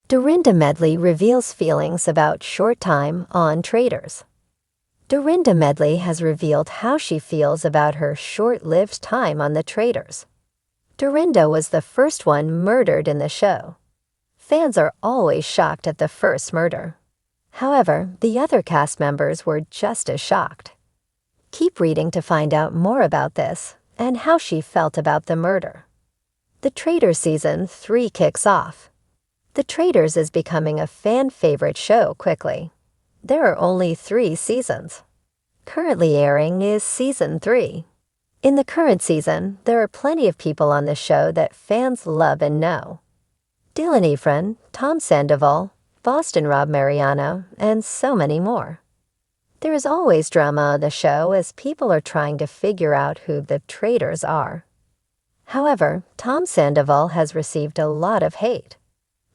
Dorinda Medley reveals feelings about short time on Traitors. Dorinda Medley has revealed how she feels about her short-lived time on the Traitors. Dorinda was the first one murdered in the show. Fans are always shocked at the first murder. However, the other cast members were just as shocked. Keep reading to find out more about this and how she felt about the murder. The Traitors Season 3 kicks off. The Traitors is becoming a fan-favorite show quickly. There are only 3 seasons. Currently airing is Season 3. In the current season, there are plenty of people on the show that fans love and know. Dylan Efron, Tom Sandoval, Boston Rob Mariano, and so many more. There is always drama on the show as people are trying to figure out who the traitors are. However, Tom Sandoval has received a lot of hate.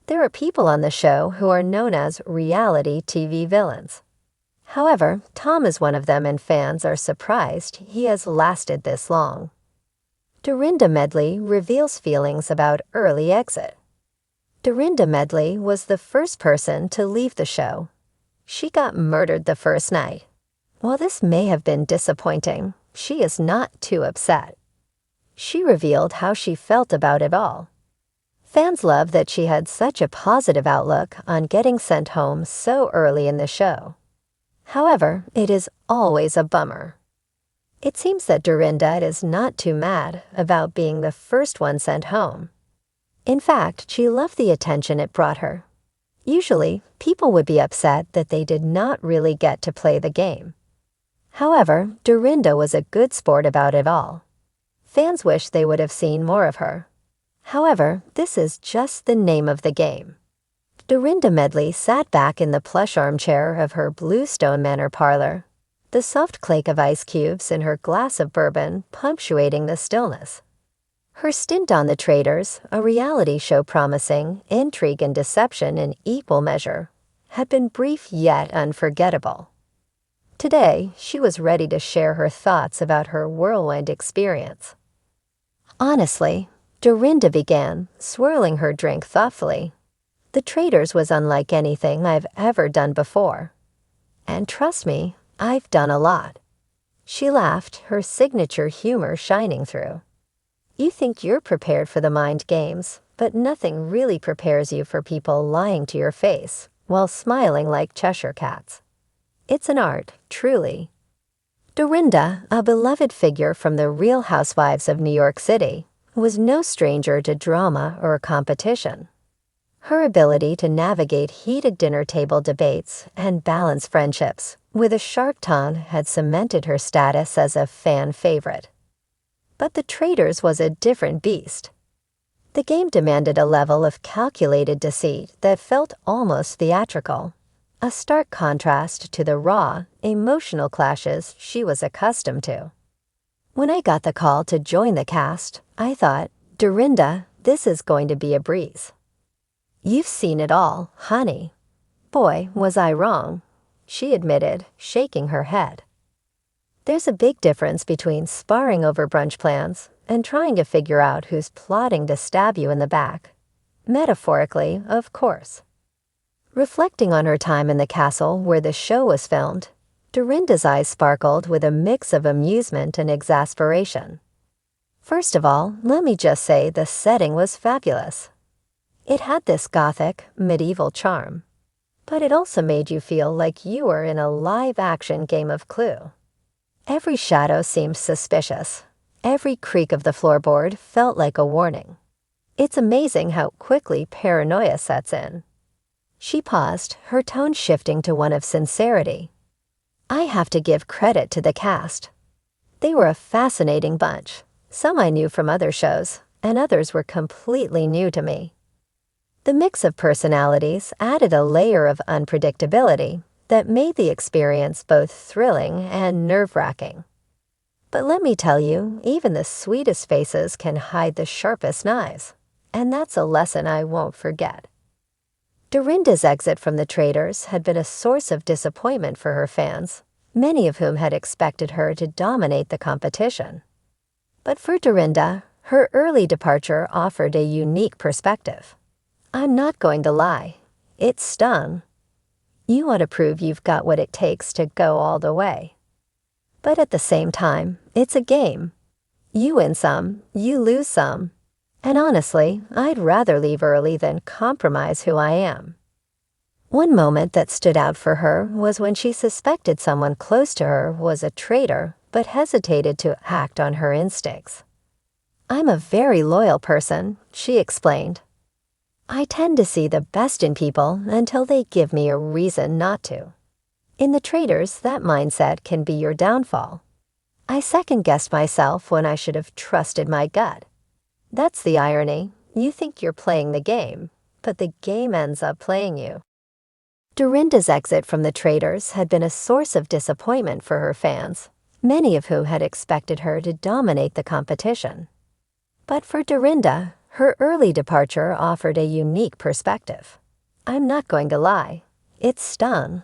There are people on the show who are known as reality TV villains. However, Tom is one of them and fans are surprised he has lasted this long. Dorinda Medley reveals feelings about early exit. Dorinda Medley was the first person to leave the show. She got murdered the first night. While this may have been disappointing, she is not too upset. She revealed how she felt about it all. Fans love that she had such a positive outlook on getting sent home so early in the show. However, it is always a bummer. It seems that Dorinda is not too mad about being the first one sent home. In fact, she loved the attention it brought her. Usually, people would be upset that they did not really get to play the game. However, Dorinda was a good sport about it all. Fans wish they would have seen more of her. However, this is just the name of the game. Dorinda Medley sat back in the plush armchair of her Bluestone Manor parlor, the soft clink of ice cubes in her glass of bourbon punctuating the stillness. Her stint on The Traitors, a reality show promising intrigue and deception in equal measure, had been brief yet unforgettable. Today, she was ready to share her thoughts about her whirlwind experience. Honestly, Dorinda began, swirling her drink thoughtfully. The Traitors was unlike anything I've ever done before. And trust me, I've done a lot. She laughed, her signature humor shining through. You think you're prepared for the mind games, but nothing really prepares you for people lying to your face while smiling like Cheshire cats. It's an art, truly. Dorinda, a beloved figure from the Real Housewives of New York City, was no stranger to drama or competition. Her ability to navigate heated dinner table debates and balance friendships with a sharp tongue had cemented her status as a fan favorite. But The Traitors was a different beast. The game demanded a level of calculated deceit that felt almost theatrical, a stark contrast to the raw, emotional clashes she was accustomed to. When I got the call to join the cast, I thought, Dorinda, this is going to be a breeze. You've seen it all, honey. Boy, was I wrong, she admitted, shaking her head. There's a big difference between sparring over brunch plans and trying to figure out who's plotting to stab you in the back. Metaphorically, of course. Reflecting on her time in the castle where the show was filmed, Dorinda's eyes sparkled with a mix of amusement and exasperation. First of all, let me just say the setting was fabulous. It had this gothic, medieval charm, but it also made you feel like you were in a live-action game of Clue. Every shadow seemed suspicious. Every creak of the floorboard felt like a warning. It's amazing how quickly paranoia sets in. She paused, her tone shifting to one of sincerity. I have to give credit to the cast. They were a fascinating bunch. Some I knew from other shows, and others were completely new to me. The mix of personalities added a layer of unpredictability that made the experience both thrilling and nerve-wracking. But let me tell you, even the sweetest faces can hide the sharpest knives, and that's a lesson I won't forget. Dorinda's exit from The Traitors had been a source of disappointment for her fans, many of whom had expected her to dominate the competition. But for Dorinda, her early departure offered a unique perspective. I'm not going to lie, It stung. You want to prove you've got what it takes to go all the way. But at the same time, it's a game. You win some, you lose some. And honestly, I'd rather leave early than compromise who I am. One moment that stood out for her was when she suspected someone close to her was a traitor but hesitated to act on her instincts. I'm a very loyal person, she explained. I tend to see the best in people until they give me a reason not to. In the Traitors, that mindset can be your downfall. I second-guessed myself when I should have trusted my gut. That's the irony. You think you're playing the game, but the game ends up playing you. Dorinda's exit from the Traitors had been a source of disappointment for her fans, many of whom had expected her to dominate the competition. But for Dorinda, her early departure offered a unique perspective. I'm not going to lie, it stung.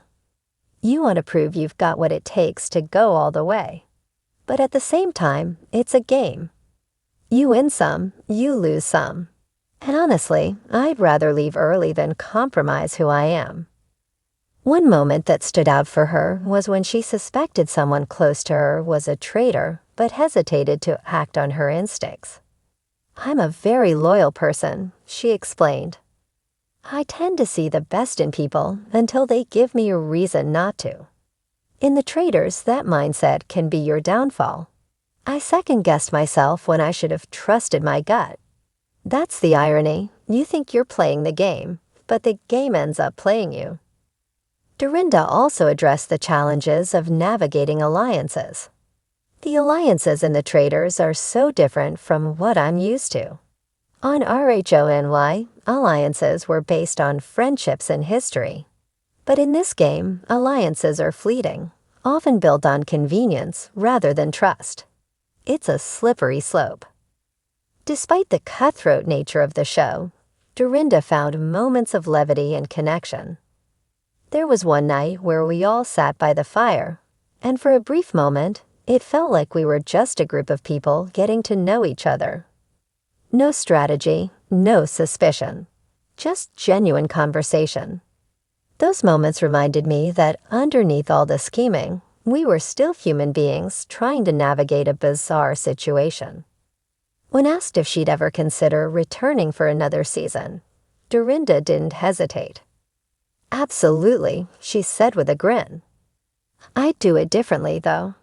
You want to prove you've got what it takes to go all the way. But at the same time, it's a game. You win some, you lose some. And honestly, I'd rather leave early than compromise who I am. One moment that stood out for her was when she suspected someone close to her was a traitor but hesitated to act on her instincts. I'm a very loyal person, she explained. I tend to see the best in people until they give me a reason not to. In the Traitors, that mindset can be your downfall. I second-guessed myself when I should have trusted my gut. That's the irony. You think you're playing the game, but the game ends up playing you. Dorinda also addressed the challenges of navigating alliances. The alliances in the Traitors are so different from what I'm used to. On RHONY, alliances were based on friendships and history. But in this game, alliances are fleeting, often built on convenience rather than trust. It's a slippery slope. Despite the cutthroat nature of the show, Dorinda found moments of levity and connection. There was one night where we all sat by the fire, and for a brief moment, it felt like we were just a group of people getting to know each other. No strategy, no suspicion, just genuine conversation. Those moments reminded me that underneath all the scheming, we were still human beings trying to navigate a bizarre situation. When asked if she'd ever consider returning for another season, Dorinda didn't hesitate. Absolutely, she said with a grin. I'd do it differently, though.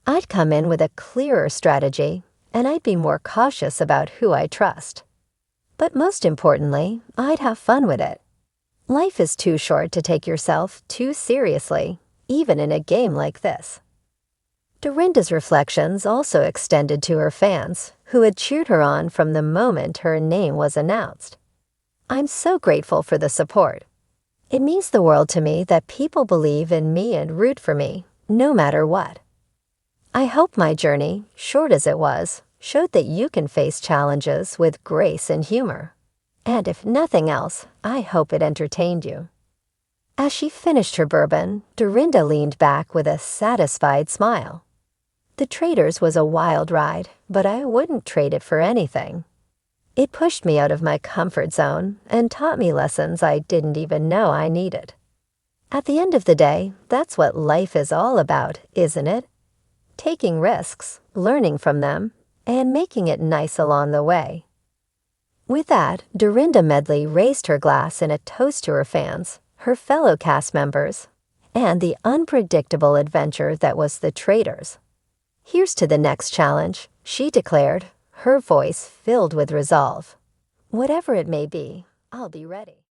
I'd come in with a clearer strategy, and I'd be more cautious about who I trust. But most importantly, I'd have fun with it. Life is too short to take yourself too seriously, even in a game like this. Dorinda's reflections also extended to her fans, who had cheered her on from the moment her name was announced. I'm so grateful for the support. It means the world to me that people believe in me and root for me, no matter what. I hope my journey, short as it was, showed that you can face challenges with grace and humor. And if nothing else, I hope it entertained you. As she finished her bourbon, Dorinda leaned back with a satisfied smile. The Traitors was a wild ride, but I wouldn't trade it for anything. It pushed me out of my comfort zone and taught me lessons I didn't even know I needed. At the end of the day, that's what life is all about, isn't it? Taking risks, learning from them, and making it nice along the way. With that, Dorinda Medley raised her glass in a toast to her fans, her fellow cast members, and the unpredictable adventure that was the Traitors. Here's to the next challenge, she declared, her voice filled with resolve. Whatever it may be, I'll be ready.